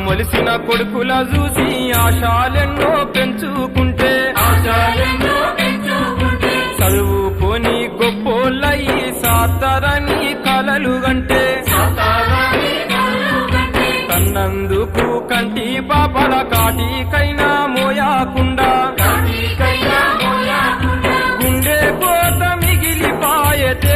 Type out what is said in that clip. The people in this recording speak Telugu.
మొలిసిన కొడుకుల చూసి ఆశాలెన్నో పెంచుకుంటే చదువుకొని గొప్పోళ్ళయి సాతారని కలలు గంటే కన్నందుకు కంటి పాపల కాటికైనా మోయాకుండా గుండె కోత మిగిలిపాయతే